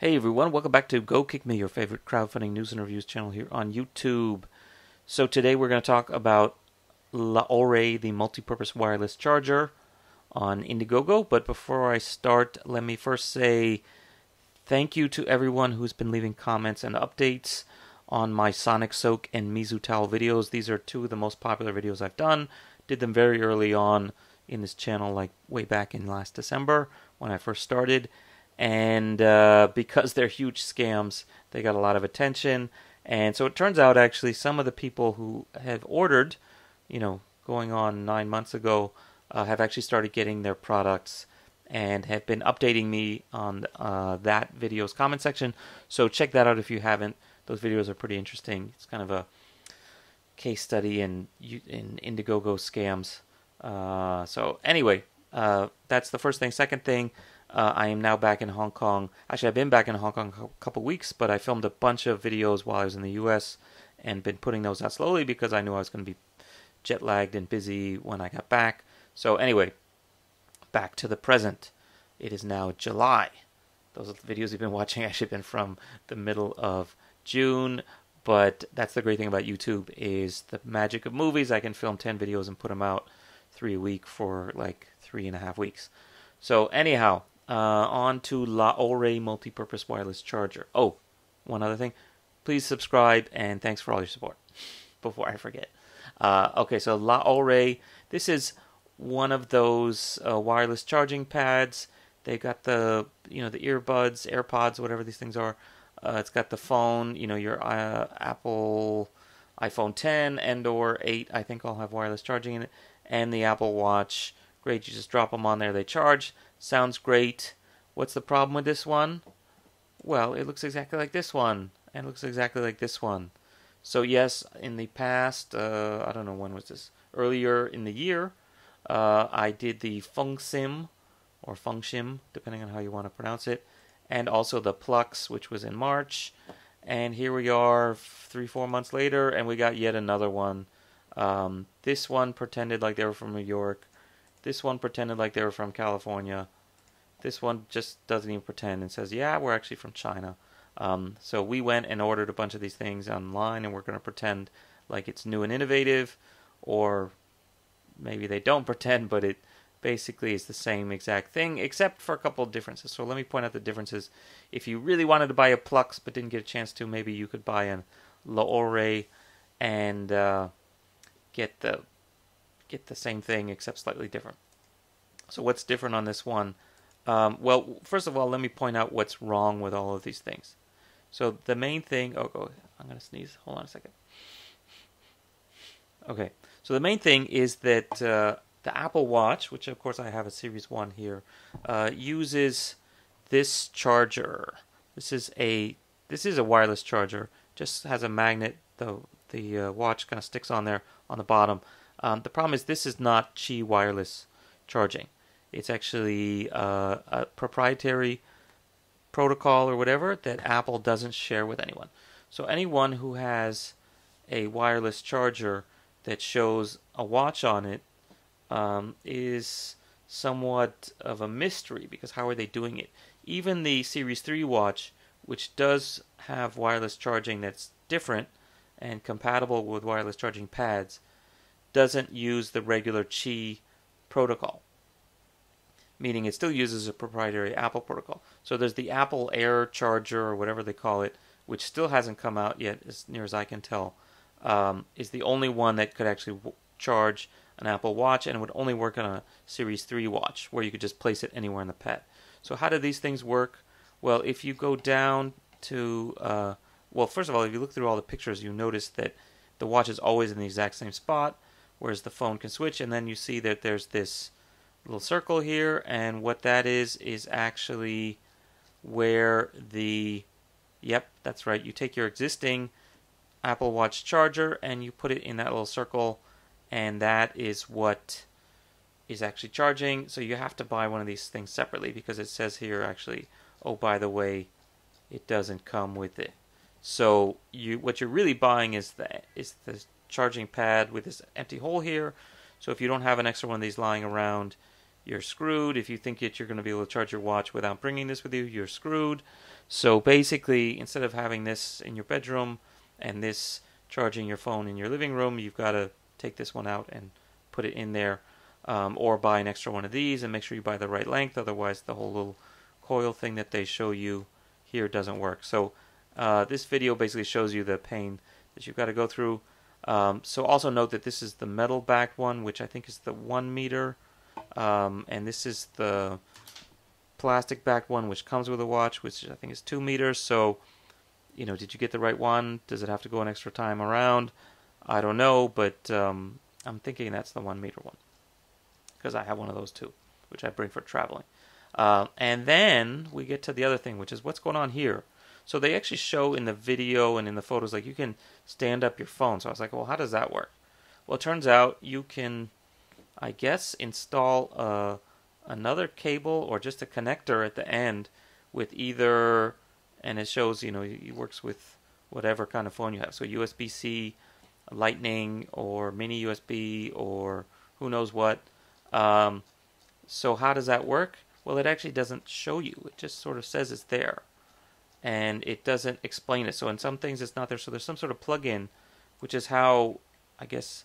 Hey everyone, welcome back to Go Kick Me, your favorite crowdfunding news and reviews channel here on YouTube. So today we're going to talk about Orey, the multi-purpose wireless charger on Indiegogo. But before I start, let me first say thank you to everyone who's been leaving comments and updates on my Sonic Soak and Mizu Towel videos. These are two of the most popular videos I've done. Did them very early on in this channel, like way back in last December when I first started. And because they're huge scams, they got a lot of attention. And so it turns out, actually, some of the people who have ordered, going on 9 months ago, have actually started getting their products and have been updating me on that video's comment section. So check that out if you haven't. Those videos are pretty interesting. It's kind of a case study in Indiegogo scams. So anyway, that's the first thing. Second thing, I am now back in Hong Kong. Actually, I've been back in Hong Kong a couple weeks, but I filmed a bunch of videos while I was in the U.S. and been putting those out slowly because I knew I was going to be jet lagged and busy when I got back. So anyway, back to the present. It is now July. Those videos you've been watching actually been from the middle of June, but that's the great thing about YouTube is the magic of movies. I can film 10 videos and put them out 3 a week for like 3.5 weeks. So anyhow, on to Orey multi-purpose wireless charger. Oh, one other thing. Please subscribe and thanks for all your support. Before I forget. Okay, so Orey. This is one of those wireless charging pads. They got the the earbuds, AirPods, whatever these things are. It's got the phone. Your Apple iPhone 10 and/or 8. I think all have wireless charging in it, and the Apple Watch. Great, you just drop them on there, they charge. Sounds great. What's the problem with this one? Well, it looks exactly like this one, and looks exactly like this one. So yes, in the past, I don't know when was this, earlier in the year, I did the Fungsim, or Fungshim, depending on how you want to pronounce it, and also the Plux, which was in March. And here we are 3-4 months later, and we got yet another one. This one pretended like they were from New York. This one pretended like they were from California. This one just doesn't even pretend and says, yeah, we're actually from China. So we went and ordered a bunch of these things online, and we're going to pretend like it's new and innovative, or maybe they don't pretend, but it basically is the same exact thing, except for a couple of differences. So let me point out the differences. If you really wanted to buy a Plux but didn't get a chance to, maybe you could buy an Orey and get the same thing except slightly different. So what's different on this one? Well, first of all, let me point out what's wrong with all of these things. So the main thing, I'm going to sneeze. Hold on a second. Okay, so the main thing is that the Apple Watch, which of course I have a Series 1 here, uses this charger. This is a wireless charger. Just has a magnet. The watch kind of sticks on there on the bottom. The problem is this is not Qi wireless charging. It's actually a proprietary protocol or whatever that Apple doesn't share with anyone. So anyone who has a wireless charger that shows a watch on it is somewhat of a mystery, because how are they doing it? Even the Series 3 watch, which does have wireless charging that's different and compatible with wireless charging pads, doesn't use the regular Qi protocol, meaning it still uses a proprietary Apple protocol. So there's the Apple Air charger, or whatever they call it, which still hasn't come out yet, as near as I can tell, is the only one that could actually charge an Apple Watch, and it would only work on a Series 3 watch, where you could just place it anywhere in the pad. So how do these things work? Well, if you go down to, first of all, if you look through all the pictures, you notice that the watch is always in the exact same spot, whereas the phone can switch, and then you see that there's this little circle here, and what that is actually where yep, that's right, you take your existing Apple Watch charger and you put it in that little circle, and that is what is actually charging. So you have to buy one of these things separately, because it says here actually, oh, by the way, it doesn't come with it. So what you're really buying is the charging pad with this empty hole here. So if you don't have an extra one of these lying around, you're screwed. If you think that you're going to be able to charge your watch without bringing this with you, you're screwed. So basically, instead of having this in your bedroom and this charging your phone in your living room, you've got to take this one out and put it in there, or buy an extra one of these and make sure you buy the right length. Otherwise, the whole little coil thing that they show you here doesn't work. So this video basically shows you the pain that you've got to go through. So also note that this is the metal backed one, which I think is the 1 meter, and this is the plastic backed one, which comes with a watch, which I think is 2 meters. So, you know, did you get the right one? Does it have to go an extra time around? I don't know, but I'm thinking that's the 1 meter one, because I have one of those too, which I bring for traveling. And then we get to the other thing, which is what's going on here. So they actually show in the video and in the photos, like, you can stand up your phone. So I was like, well, how does that work? Well, it turns out you can, I guess, install another cable or just a connector at the end with either, and it shows, you know, it works with whatever kind of phone you have. So USB-C, Lightning, or mini USB, or who knows what. So how does that work? Well, it actually doesn't show you. It just sort of says it's there, and it doesn't explain it. So in some things it's not there. So there's some sort of plug-in, which is how, I guess,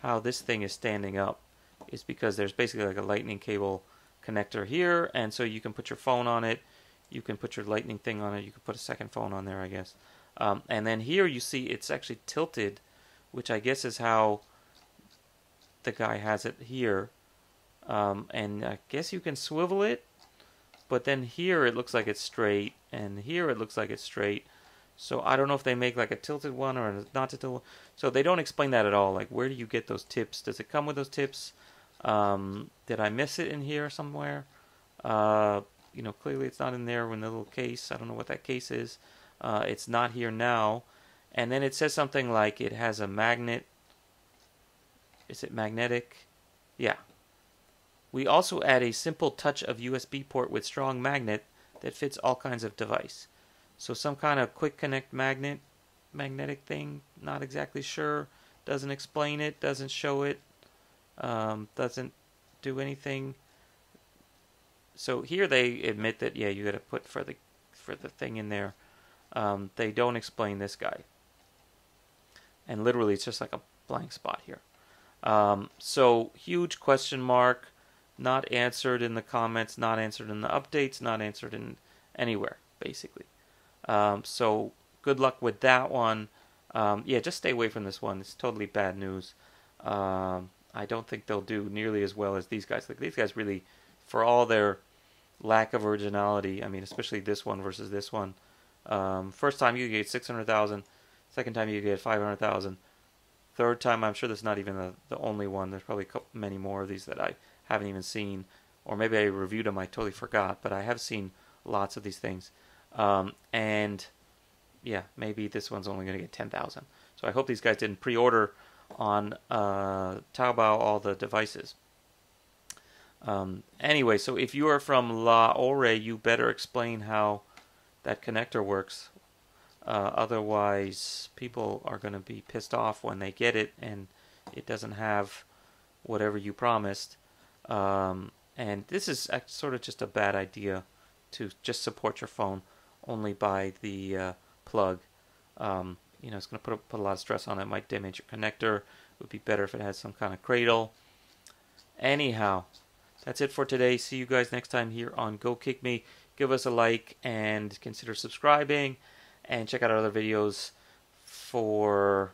how this thing is standing up, is because there's basically like a lightning cable connector here, and so you can put your phone on it, you can put your lightning thing on it, you can put a second phone on there, I guess. And then here you see it's actually tilted, which I guess is how the guy has it here. And I guess you can swivel it, but then here it looks like it's straight, and here it looks like it's straight. So I don't know if they make like a tilted one or not tilted one. So they don't explain that at all. Like, where do you get those tips? Does it come with those tips? Did I miss it in here somewhere? You know, clearly it's not in there in the little case. I don't know what that case is. It's not here now. And then it says something like it has a magnet. Is it magnetic? Yeah. We also add a simple touch of USB port with strong magnet that fits all kinds of device. So some kind of quick connect magnetic thing, not exactly sure. Doesn't explain it, doesn't show it, doesn't do anything. So here they admit that, yeah, you got to put for the thing in there. They don't explain this guy. And literally it's just like a blank spot here. So huge question mark. Not answered in the comments, not answered in the updates, not answered in anywhere, basically. So good luck with that one. Yeah, just stay away from this one. It's totally bad news. I don't think they'll do nearly as well as these guys. Like, these guys really, for all their lack of originality, I mean, especially this one versus this one. First time you get 600,000. Second time you get 500,000. Third time, I'm sure that's not even the only one. There's probably many more of these that I haven't even seen, or maybe I reviewed them, I totally forgot, but I have seen lots of these things. And yeah, maybe this one's only going to get 10,000. So I hope these guys didn't pre-order on Taobao all the devices. Anyway, so if you are from Orey, you better explain how that connector works. Otherwise, people are going to be pissed off when they get it and it doesn't have whatever you promised. And this is sort of just a bad idea to just support your phone only by the plug. You know, it's going to put a lot of stress on it. It might damage your connector. It would be better if it had some kind of cradle. Anyhow, that's it for today. See you guys next time here on Go Kick Me. Give us a like and consider subscribing. And check out our other videos for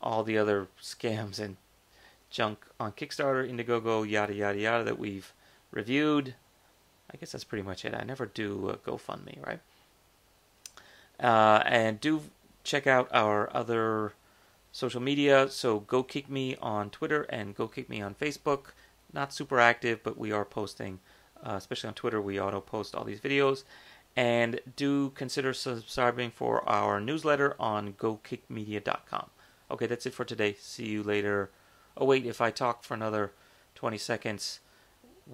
all the other scams and junk on Kickstarter, Indiegogo, yada yada yada that we've reviewed. I guess that's pretty much it. I never do a GoFundMe, right? And do check out our other social media. So Go Kick Me on Twitter and Go Kick Me on Facebook. Not super active, but we are posting, especially on Twitter. We auto post all these videos. And do consider subscribing for our newsletter on GoKickMedia.com. Okay, that's it for today. See you later. Oh wait, if I talk for another 20 seconds,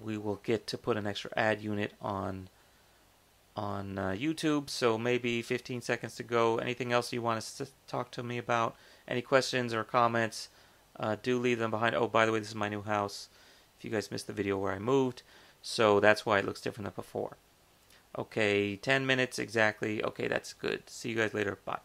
we will get to put an extra ad unit on YouTube. So maybe 15 seconds to go. Anything else you want to talk to me about? Any questions or comments? Do leave them behind. Oh, by the way, this is my new house. if you guys missed the video where I moved. So that's why it looks different than before. Okay, 10 minutes exactly. Okay, that's good. See you guys later. Bye.